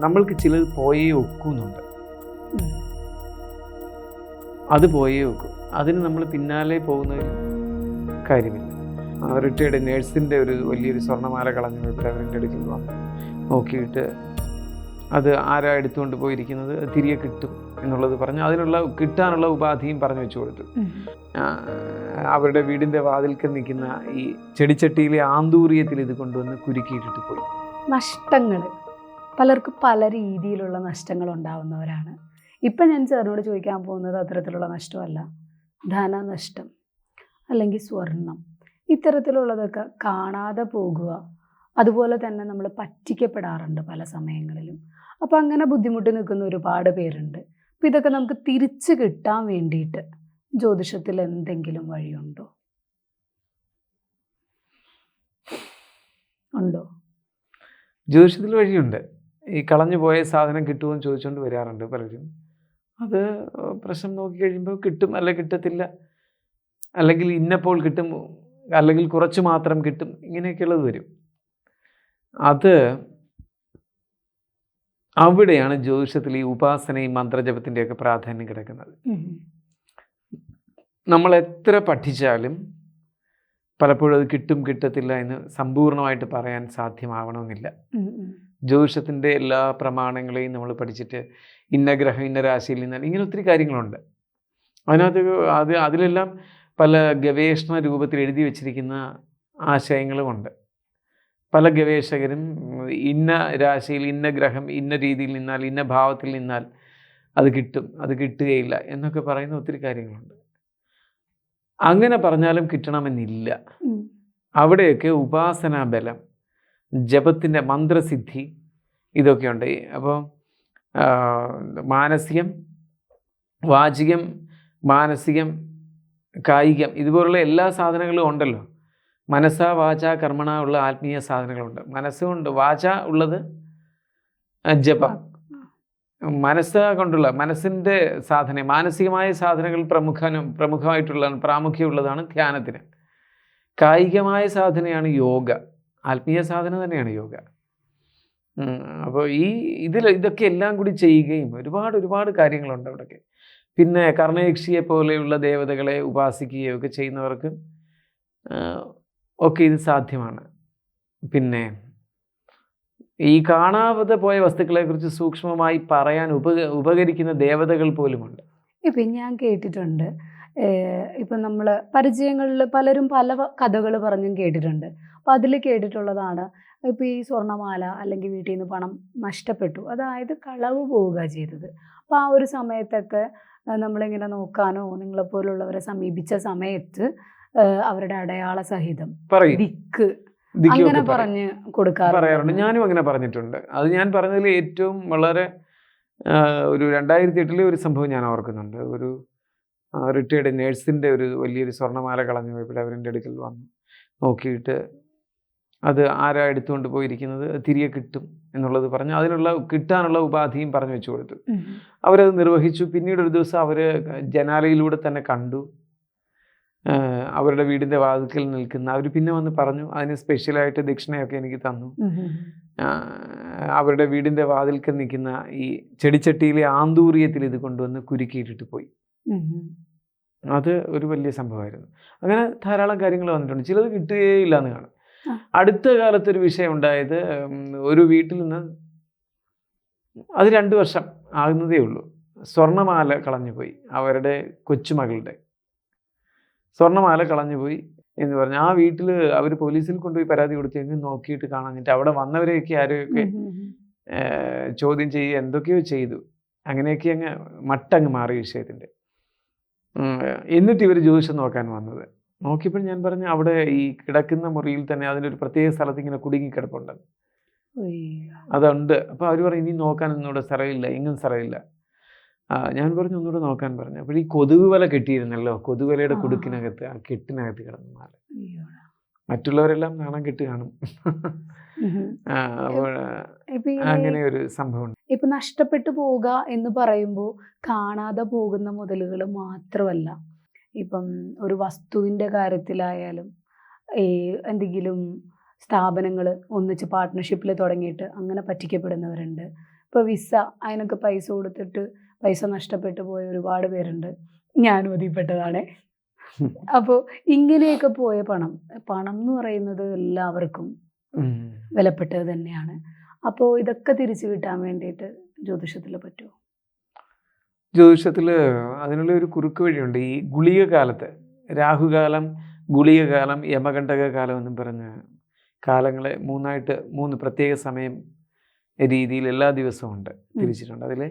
നമ്മൾക്ക് ചിലത് പോയേ ഒക്കുന്നുണ്ട്. അത് പോയേ ഒക്കും. അതിന് നമ്മൾ പിന്നാലെ പോകുന്നതിൽ കാര്യമില്ല. റിട്ടയർഡ് നേഴ്സിൻ്റെ ഒരു വലിയൊരു സ്വർണ്ണമാല കളഞ്ഞു പോയപ്പോൾ അവരുടെ അടുക്കൽ വന്നു നോക്കിയിട്ട് അത് ആരാ എടുത്തുകൊണ്ട് പോയിരിക്കുന്നത്, തിരികെ കിട്ടും എന്നുള്ളത് പറഞ്ഞ് അതിനുള്ള കിട്ടാനുള്ള ഉപാധിയും പറഞ്ഞു വെച്ചു കൊടുത്തു. അവരുടെ വീടിൻ്റെ വാതിൽക്കൽ നിൽക്കുന്ന ഈ ചെടിച്ചട്ടിയിലെ ആന്തൂറിയത്തിൽ ഇത് കൊണ്ടുവന്ന് കുരുക്കിയിട്ടിട്ട് പോയി. നഷ്ടങ്ങൾ പലർക്കും പല രീതിയിലുള്ള നഷ്ടങ്ങൾ ഉണ്ടാവുന്നവരാണ്. ഇപ്പം ഞാൻ സാറിനോട് ചോദിക്കാൻ പോകുന്നത് അത്തരത്തിലുള്ള നഷ്ടമല്ല, ധനനഷ്ടം അല്ലെങ്കിൽ സ്വർണം, ഇത്തരത്തിലുള്ളതൊക്കെ കാണാതെ പോകുക, അതുപോലെ തന്നെ നമ്മൾ പറ്റിക്കപ്പെടാറുണ്ട് പല സമയങ്ങളിലും. അപ്പോൾ അങ്ങനെ ബുദ്ധിമുട്ടി നിൽക്കുന്ന ഒരുപാട് പേരുണ്ട്. അപ്പോൾ ഇതൊക്കെ നമുക്ക് തിരിച്ചു കിട്ടാൻ വേണ്ടിയിട്ട് ജ്യോതിഷത്തിൽ എന്തെങ്കിലും വഴിയുണ്ടോ? ഉണ്ടോ? ജ്യോതിഷത്തിൽ വഴിയുണ്ട്. ഈ കളഞ്ഞു പോയ സാധനം കിട്ടുമെന്ന് ചോദിച്ചുകൊണ്ട് വരാറുണ്ട് പലരും. അത് പ്രശ്നം നോക്കി കഴിയുമ്പോൾ കിട്ടും, അല്ലെങ്കിൽ കിട്ടത്തില്ല, അല്ലെങ്കിൽ ഇന്നപ്പോൾ കിട്ടും, അല്ലെങ്കിൽ കുറച്ച് മാത്രം കിട്ടും, ഇങ്ങനെയൊക്കെയുള്ളത് വരും. അത് അവിടെയാണ് ജ്യോതിഷത്തിൽ ഈ ഉപാസനയും മന്ത്രജപത്തിൻ്റെയൊക്കെ പ്രാധാന്യം കിടക്കുന്നത്. നമ്മൾ എത്ര പഠിച്ചാലും പലപ്പോഴും അത് കിട്ടും കിട്ടത്തില്ല എന്ന് സമ്പൂർണ്ണമായിട്ട് പറയാൻ സാധ്യമാവണമെന്നില്ല. ജ്യോതിഷത്തിൻ്റെ എല്ലാ പ്രമാണങ്ങളെയും നമ്മൾ പഠിച്ചിട്ട് ഇന്ന ഗ്രഹം ഇന്ന രാശിയിൽ നിന്നാൽ ഇങ്ങനെ ഒത്തിരി കാര്യങ്ങളുണ്ട്. അതിനകത്ത് അതിലെല്ലാം പല ഗവേഷണ രൂപത്തിൽ എഴുതി വച്ചിരിക്കുന്ന ആശയങ്ങളുമുണ്ട്. പല ഗവേഷകരും ഇന്ന രാശിയിൽ ഇന്ന ഗ്രഹം ഇന്ന രീതിയിൽ നിന്നാൽ ഇന്ന ഭാവത്തിൽ നിന്നാൽ അത് കിട്ടും, അത് കിട്ടുകയില്ല എന്നൊക്കെ പറയുന്ന ഒത്തിരി കാര്യങ്ങളുണ്ട്. അങ്ങനെ പറഞ്ഞാലും കിട്ടണമെന്നില്ല. അവിടെയൊക്കെ ഉപാസനാ ബലം, ജപത്തിൻ്റെ മന്ത്രസിദ്ധി ഇതൊക്കെയുണ്ട്. അപ്പോൾ മാനസികം, വാചികം, മാനസികം, കായികം ഇതുപോലുള്ള എല്ലാ സാധനങ്ങളും ഉണ്ടല്ലോ. മനസ്സ വാച കർമ്മണ ഉള്ള ആത്മീയ സാധനങ്ങളുണ്ട്. മനസ്സുകൊണ്ട് വാച ഉള്ളത് ജപം, മനസ്സ് കൊണ്ടുള്ള മനസ്സിൻ്റെ സാധന, മാനസികമായ സാധനങ്ങൾ പ്രമുഖമായിട്ടുള്ളതാണ്, പ്രാമുഖ്യമുള്ളതാണ് ധ്യാനത്തിന്. കായികമായ സാധനയാണ് യോഗ, ആത്മീയ സാധന തന്നെയാണ് യോഗ. അപ്പോൾ ഇതൊക്കെ എല്ലാം കൂടി ചെയ്യുകയും ഒരുപാട് കാര്യങ്ങളുണ്ട് അവിടെയൊക്കെ. പിന്നെ കർണയക്ഷിയെ പോലെയുള്ള ദേവതകളെ ഉപാസിക്കുകയോ ഒക്കെ ചെയ്യുന്നവർക്ക് ഒക്കെ ഇത് സാധ്യമാണ്. പിന്നെ ഈ കാണാതെ പോയ വസ്തുക്കളെക്കുറിച്ച് സൂക്ഷ്മമായി പറയാൻ ഉപകരിക്കുന്ന ദേവതകൾ പോലുമുണ്ട്. ഇപ്പം ഞാൻ കേട്ടിട്ടുണ്ട്, ഇപ്പം നമ്മൾ പരിചയങ്ങളിൽ പലരും പല കഥകൾ പറഞ്ഞും കേട്ടിട്ടുണ്ട്. അപ്പോൾ അതിൽ കേട്ടിട്ടുള്ളതാണ്, ഇപ്പോൾ ഈ സ്വർണ്ണമാല അല്ലെങ്കിൽ വീട്ടിൽ നിന്ന് പണം നഷ്ടപ്പെട്ടു, അതായത് കളവ് പോവുക ചെയ്തത്. അപ്പോൾ ആ ഒരു സമയത്തൊക്കെ നമ്മളിങ്ങനെ നോക്കാനോ നിങ്ങളെപ്പോലുള്ളവരെ സമീപിച്ച സമയത്ത് അവരുടെ അടയാള സഹിതം ദിക്ക് അങ്ങനെ പറഞ്ഞ് പറയാറുണ്ട്. ഞാനും അങ്ങനെ പറഞ്ഞിട്ടുണ്ട്. അത് ഞാൻ പറഞ്ഞതിൽ ഏറ്റവും വളരെ ഒരു 2008 ഒരു സംഭവം ഞാൻ ഓർക്കുന്നുണ്ട്. ഒരു റിട്ടയർഡ് നേഴ്സിൻ്റെ ഒരു വലിയൊരു സ്വർണ്ണമാല കളഞ്ഞു പോയപ്പോൾ അവരുടെ അടുക്കൽ വന്നു നോക്കിയിട്ട് അത് ആരാ എടുത്തുകൊണ്ട് പോയിരിക്കുന്നത്, തിരികെ കിട്ടും എന്നുള്ളത് പറഞ്ഞ് അതിനുള്ള കിട്ടാനുള്ള ഉപാധിയും പറഞ്ഞു വെച്ചു കൊടുത്തു. അവരത് നിർവഹിച്ചു. പിന്നീട് ഒരു ദിവസം അവർ ജനാലയിലൂടെ തന്നെ കണ്ടു അവരുടെ വീടിൻ്റെ വാതിൽക്കൽ നിൽക്കുന്ന. അവർ പിന്നെ വന്ന് പറഞ്ഞു, അതിന് സ്പെഷ്യലായിട്ട് ദക്ഷിണയൊക്കെ എനിക്ക് തന്നു. അവരുടെ വീടിൻ്റെ വാതിൽക്കൽ നിൽക്കുന്ന ഈ ചെടിച്ചട്ടിയിലെ ആന്തൂറിയത്തിൽ ഇത് കൊണ്ടുവന്ന് കുരുക്കിയിട്ടിട്ട് പോയി. അത് ഒരു വലിയ സംഭവമായിരുന്നു. അങ്ങനെ ധാരാളം കാര്യങ്ങൾ വന്നിട്ടുണ്ട്. ചിലത് കിട്ടുകയില്ല എന്ന് കാണും. അടുത്ത കാലത്തൊരു വിഷയം ഉണ്ടായത്, ഒരു വീട്ടിൽ നിന്ന് അത് 2 വർഷം ആകുന്നതേ ഉള്ളൂ, സ്വർണ്ണമാല കളഞ്ഞുപോയി. അവരുടെ കൊച്ചുമകളുടെ സ്വർണ്ണമാല കളഞ്ഞുപോയി എന്ന് പറഞ്ഞ് ആ വീട്ടിൽ അവർ പോലീസിൽ കൊണ്ടുപോയി പരാതി കൊടുത്തെങ്കിൽ നോക്കിയിട്ട് കാണാഞ്ഞിട്ട് അവിടെ വന്നവരെയൊക്കെ ആരെയൊക്കെ ചോദ്യം ചെയ്യുക എന്തൊക്കെയോ ചെയ്തു. അങ്ങനെയൊക്കെ മട്ടങ്ങ് മാറി വിഷയത്തിൻ്റെ. എന്നിട്ട് ഇവർ ജ്യോതിഷം നോക്കാൻ വന്നത്. നോക്കിയപ്പോൾ ഞാൻ പറഞ്ഞു, അവിടെ ഈ കിടക്കുന്ന മുറിയിൽ തന്നെ അതിൻ്റെ ഒരു പ്രത്യേക സ്ഥലത്ത് ഇങ്ങനെ കുടുങ്ങിക്കിടപ്പുണ്ട്, അതുണ്ട്. അപ്പോൾ അവർ പറഞ്ഞു, ഇനി നോക്കാനൊന്നും ഇവിടെ സ്ഥലമില്ല, എങ്ങും സ്ഥലമില്ല. ഞാൻ പറഞ്ഞു ഒന്നുകൂടെ നോക്കാൻ പറഞ്ഞു. അപ്പോൾ ഈ കൊതുക് വല കെട്ടിയിരുന്നല്ലോ, കൊതുകുവലയുടെ കുടുക്കിനകത്ത് ആ കെട്ടിനകത്ത് കിടന്നു മാല. മറ്റുള്ളവരെല്ലാം നാണം കെട്ട് കാണും. അപ്പോൾ അങ്ങനെ ഒരു സംഭവം. ഇപ്പൊ നഷ്ടപ്പെട്ടു പോവുക എന്ന് പറയുമ്പോൾ കാണാതെ പോകുന്ന മുതലുകൾ മാത്രമല്ല, ഇപ്പം ഒരു വസ്തുവിൻ്റെ കാര്യത്തിലായാലും എന്തെങ്കിലും സ്ഥാപനങ്ങൾ ഒന്നിച്ച് പാർട്ട്ണർഷിപ്പിൽ തുടങ്ങിയിട്ട് അങ്ങനെ പറ്റിക്കപ്പെടുന്നവരുണ്ട്. ഇപ്പോൾ വിസ അതിനൊക്കെ പൈസ കൊടുത്തിട്ട് പൈസ നഷ്ടപ്പെട്ടു പോയ ഒരുപാട് പേരുണ്ട്. ഞാനും അതിൽപ്പെട്ടതാണ്. അപ്പോൾ ഇങ്ങനെയൊക്കെ പോയ പണം എന്ന് പറയുന്നത് എല്ലാവർക്കും വിലപ്പെട്ടത് തന്നെയാണ്. അപ്പോൾ ഇതൊക്കെ തിരിച്ചു കിട്ടാൻ വേണ്ടിയിട്ട് ജ്യോതിഷത്തിൽ പറ്റുമോ? ജ്യോതിഷത്തിൽ അതിനുള്ള ഒരു കുറുക്ക് വഴിയുണ്ട്. ഈ ഗുളിക കാലത്ത്, രാഹുകാലം, ഗുളിക കാലം, യമകണ്ഠക കാലം എന്നും പറഞ്ഞ് കാലങ്ങളെ മൂന്ന് പ്രത്യേക സമയം രീതിയിൽ എല്ലാ ദിവസവും ഉണ്ട്, തിരിച്ചിട്ടുണ്ട്.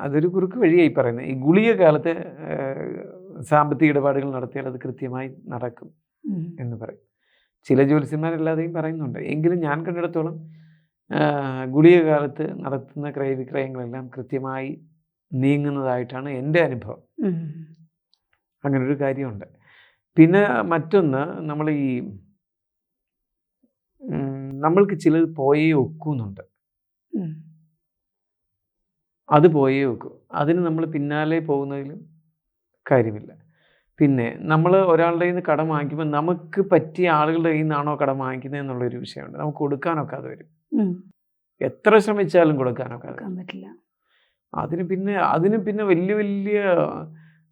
അതൊരു കുറുക്ക് വഴിയായി പറയുന്നത്. ഈ ഗുളിക കാലത്ത് സാമ്പത്തിക ഇടപാടുകൾ നടത്തിയാൽ അത് കൃത്യമായി നടക്കും എന്ന് പറയും. ചില ജ്യോത്സ്യന്മാരല്ലാതെയും പറയുന്നുണ്ട്. എങ്കിലും ഞാൻ കണ്ടിടത്തോളം ഗുളിക കാലത്ത് നടത്തുന്ന ക്രയവിക്രയങ്ങളെല്ലാം കൃത്യമായി നീങ്ങുന്നതായിട്ടാണ് എൻ്റെ അനുഭവം. അങ്ങനൊരു കാര്യമുണ്ട്. പിന്നെ മറ്റൊന്ന്, നമ്മൾക്ക് ചിലത് പോയേ ഒക്കുന്നുണ്ട്. അത് പോയേ ഒക്കൂ. അതിന് നമ്മൾ പിന്നാലെ പോകുന്നതിലും കാര്യമില്ല. പിന്നെ നമ്മൾ ഒരാളുടെ കയ്യിൽ നിന്ന് കടം വാങ്ങിക്കുമ്പോൾ നമുക്ക് പറ്റിയ ആളുകളുടെ കയ്യിൽ നിന്നാണോ കടം വാങ്ങിക്കുന്നത് എന്നുള്ളൊരു വിഷയമുണ്ട്. നമുക്ക് കൊടുക്കാനൊക്കാതെ വരും. എത്ര ശ്രമിച്ചാലും കൊടുക്കാനൊക്കാതെ പറ്റില്ല. അതിന് പിന്നെ വലിയ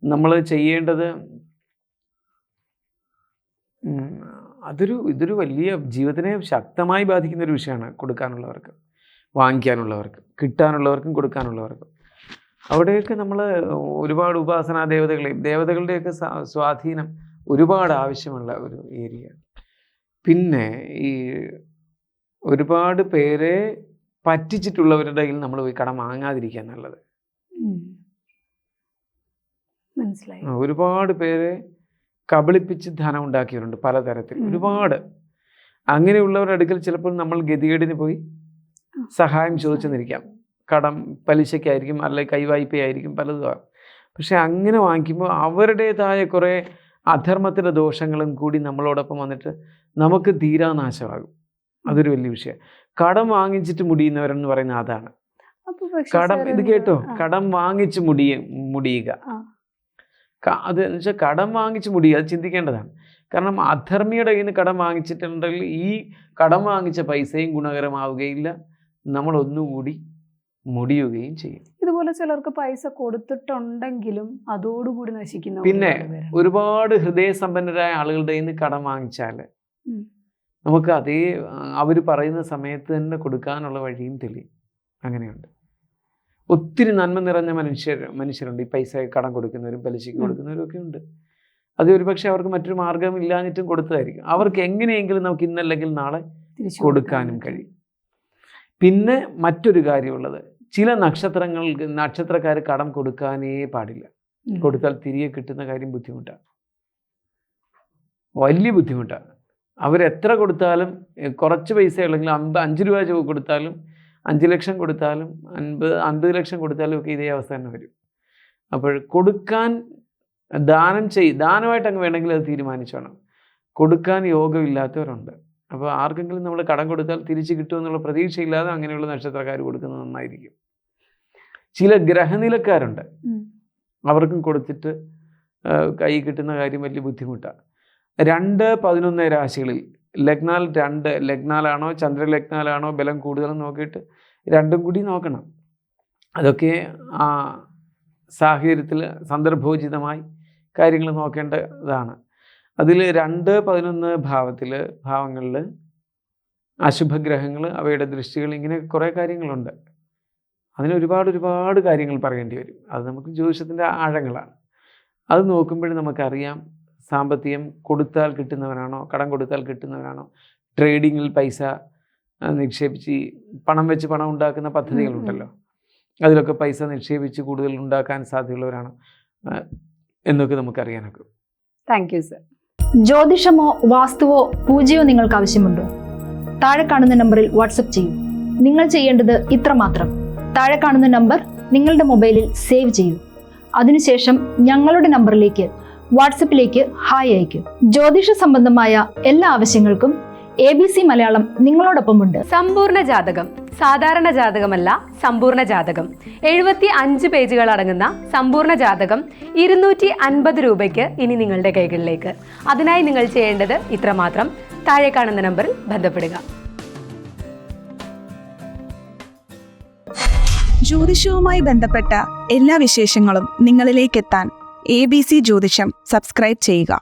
നമ്മൾ ചെയ്യേണ്ടത്, ഇതൊരു വലിയ ജീവിതത്തിനെ ശക്തമായി ബാധിക്കുന്ന ഒരു വിഷയമാണ്. കൊടുക്കാനുള്ളവർക്ക്, വാങ്ങിക്കാനുള്ളവർക്ക്, കിട്ടാനുള്ളവർക്കും കൊടുക്കാനുള്ളവർക്കും. അവിടെയൊക്കെ നമ്മൾ ഒരുപാട് ഉപാസനാ ദേവതകളുടെയൊക്കെ സ്വാധീനം ഒരുപാട് ആവശ്യമുള്ള ഒരു ഏരിയ. പിന്നെ ഈ ഒരുപാട് പേരെ പറ്റിച്ചിട്ടുള്ളവരുടെ കയ്യിൽ നമ്മൾ പോയി കടം വാങ്ങാതിരിക്കുക നല്ലത്. മനസ്സിലായി. ഒരുപാട് പേരെ കബളിപ്പിച്ച് ധനം ഉണ്ടാക്കിയവരുണ്ട് പലതരത്തിൽ. ഒരുപാട് അങ്ങനെയുള്ളവരുടെ അടുക്കൽ ചിലപ്പോൾ നമ്മൾ ഗതികേടിന് പോയി സഹായം ചോദിച്ചെന്നിരിക്കാം. കടം പലിശയ്ക്കായിരിക്കും, അല്ലെങ്കിൽ കൈവായ്പയായിരിക്കും, പലതും. പക്ഷെ അങ്ങനെ വാങ്ങിക്കുമ്പോൾ അവരുടേതായ കുറേ അധർമ്മത്തിൻ്റെ ദോഷങ്ങളും കൂടി നമ്മളോടൊപ്പം വന്നിട്ട് നമുക്ക് തീരാനാശമാകും. അതൊരു വലിയ വിഷയം. കടം വാങ്ങിച്ചിട്ട് മുടിയുന്നവരെന്ന് പറയുന്നത് അതാണ്. ഇത് കേട്ടോ, കടം വാങ്ങിച്ച് മുടിയുക. അത് എന്ന് വെച്ചാൽ കടം വാങ്ങിച്ച് മുടിയുക, അത് ചിന്തിക്കേണ്ടതാണ്. കാരണം അധർമ്മിയുടെ കയ്യിൽ നിന്ന് കടം വാങ്ങിച്ചിട്ടുണ്ടെങ്കിൽ ഈ കടം വാങ്ങിച്ച പൈസയും ഗുണകരമാവുകയില്ല, നമ്മളൊന്നുകൂടി മുടിയുകയും ചെയ്യും. ഇതുപോലെ ചിലർക്ക് പൈസ കൊടുത്തിട്ടുണ്ടെങ്കിലും അതോടുകൂടി നശിക്കുന്ന. പിന്നെ ഒരുപാട് ഹൃദയസമ്പന്നരായ ആളുകളുടെ കയ്യിൽ നിന്ന് കടം വാങ്ങിച്ചാൽ നമുക്ക് അവർ പറയുന്ന സമയത്ത് തന്നെ കൊടുക്കാനുള്ള വഴിയും തെളിയും. അങ്ങനെയുണ്ട്. ഒത്തിരി നന്മ നിറഞ്ഞ മനുഷ്യരുണ്ട്. ഈ പൈസ കടം കൊടുക്കുന്നവരും പലിശയ്ക്ക് കൊടുക്കുന്നവരും ഒക്കെ ഉണ്ട്. അത് ഒരുപക്ഷെ അവർക്ക് മറ്റൊരു മാർഗം ഇല്ലാഞ്ഞിട്ടും കൊടുത്തതായിരിക്കും. അവർക്ക് എങ്ങനെയെങ്കിലും നമുക്ക് ഇന്നല്ലെങ്കിൽ നാളെ കൊടുക്കാനും കഴിയും. പിന്നെ മറ്റൊരു കാര്യമുള്ളത്, ചില നക്ഷത്രക്കാർ കടം കൊടുക്കാനേ പാടില്ല. കൊടുത്താൽ തിരികെ കിട്ടുന്ന കാര്യം ബുദ്ധിമുട്ടാണ്, വലിയ ബുദ്ധിമുട്ടാണ്. അവരെത്ര കൊടുത്താലും, കുറച്ച് പൈസ ഉള്ളെങ്കിൽ 5 രൂപ കൊടുത്താലും, 5 ലക്ഷം കൊടുത്താലും, 50 ലക്ഷം കൊടുത്താലും ഒക്കെ ഇതേ അവസ്ഥ തന്നെ വരും. അപ്പോൾ കൊടുക്കാൻ ദാനമായിട്ട് അങ്ങ് വേണമെങ്കിൽ അത് തീരുമാനിച്ചോണം. കൊടുക്കാൻ യോഗമില്ലാത്തവരുണ്ട്. അപ്പോൾ ആർക്കെങ്കിലും നമ്മൾ കടം കൊടുത്താൽ തിരിച്ച് കിട്ടുമെന്നുള്ള പ്രതീക്ഷയില്ലാതെ അങ്ങനെയുള്ള നക്ഷത്രക്കാർ കൊടുക്കുന്നത് നന്നായിരിക്കും. ചില ഗ്രഹനിലക്കാരുണ്ട്, അവർക്കും കൊടുത്തിട്ട് കൈ കിട്ടുന്ന കാര്യം വലിയ ബുദ്ധിമുട്ടാണ്. 2-11 രാശികളിൽ ലഗ്നാൽ 2 ലഗ്നാലാണോ ചന്ദ്രലഗ്നാലാണോ ബലം കൂടുതലും നോക്കിയിട്ട് 2ഉം കൂടി നോക്കണം. അതൊക്കെ ആ സാഹചര്യത്തിൽ സന്ദർഭോചിതമായി കാര്യങ്ങൾ നോക്കേണ്ടതാണ്. അതിൽ 2-11 ഭാവങ്ങളിൽ അശുഭഗ്രഹങ്ങൾ, അവയുടെ ദൃഷ്ടികൾ, ഇങ്ങനെ കുറേ കാര്യങ്ങളുണ്ട്. അതിന് ഒരുപാട് കാര്യങ്ങൾ പറയേണ്ടി വരും. അത് നമുക്ക് ജ്യോതിഷത്തിൻ്റെ ആഴങ്ങളാണ്. അത് നോക്കുമ്പോഴും നമുക്കറിയാം സാമ്പത്തികം കൊടുത്താൽ കിട്ടുന്നവനാണോ, കടം കൊടുത്താൽ കിട്ടുന്നവനാണോ, ട്രേഡിങ്ങിൽ പൈസ നിക്ഷേപിച്ച് പണം വെച്ച് പണം ഉണ്ടാക്കുന്ന പദ്ധതികളുണ്ടല്ലോ, അതിലൊക്കെ പൈസ നിക്ഷേപിച്ച് കൂടുതൽ ഉണ്ടാക്കാൻ സാധ്യതയുള്ളവരാണോ എന്നൊക്കെ നമുക്കറിയാനൊക്കെ. Thank you sir. ജ്യോതിഷമോ വാസ്തുവോ പൂജയോ നിങ്ങൾക്ക് ആവശ്യമുണ്ടോ? താഴെ കാണുന്ന നമ്പറിൽ വാട്സപ്പ് ചെയ്യൂ. നിങ്ങൾ ചെയ്യേണ്ടത് ഇത്രമാത്രം: താഴെ കാണുന്ന നമ്പർ നിങ്ങളുടെ മൊബൈലിൽ സേവ് ചെയ്യൂ. അതിനുശേഷം ഞങ്ങളുടെ നമ്പറിലേക്ക് വാട്സപ്പിലേക്ക് ഹായ് അയക്കൂ. ജ്യോതിഷ സംബന്ധമായ എല്ലാ ആവശ്യങ്ങൾക്കും ABC മലയാളം നിങ്ങളോടൊപ്പമുണ്ട്. സമ്പൂർണ്ണ ജാതകം, സാധാരണ ജാതകമല്ല, സമ്പൂർണ്ണ ജാതകം. 75 പേജുകൾ അടങ്ങുന്ന സമ്പൂർണ്ണ ജാതകം 250 രൂപയ്ക്ക് ഇനി നിങ്ങളുടെ കൈകളിലേക്ക്. അതിനായി നിങ്ങൾ ചെയ്യേണ്ടത് ഇത്രമാത്രം: താഴെ കാണുന്ന നമ്പറിൽ ബന്ധപ്പെടുക. ജ്യോതിഷവുമായി ബന്ധപ്പെട്ട എല്ലാ വിശേഷങ്ങളും നിങ്ങളിലേക്കെത്താൻ ABC ജ്യോതിഷം സബ്സ്ക്രൈബ് ചെയ്യുക.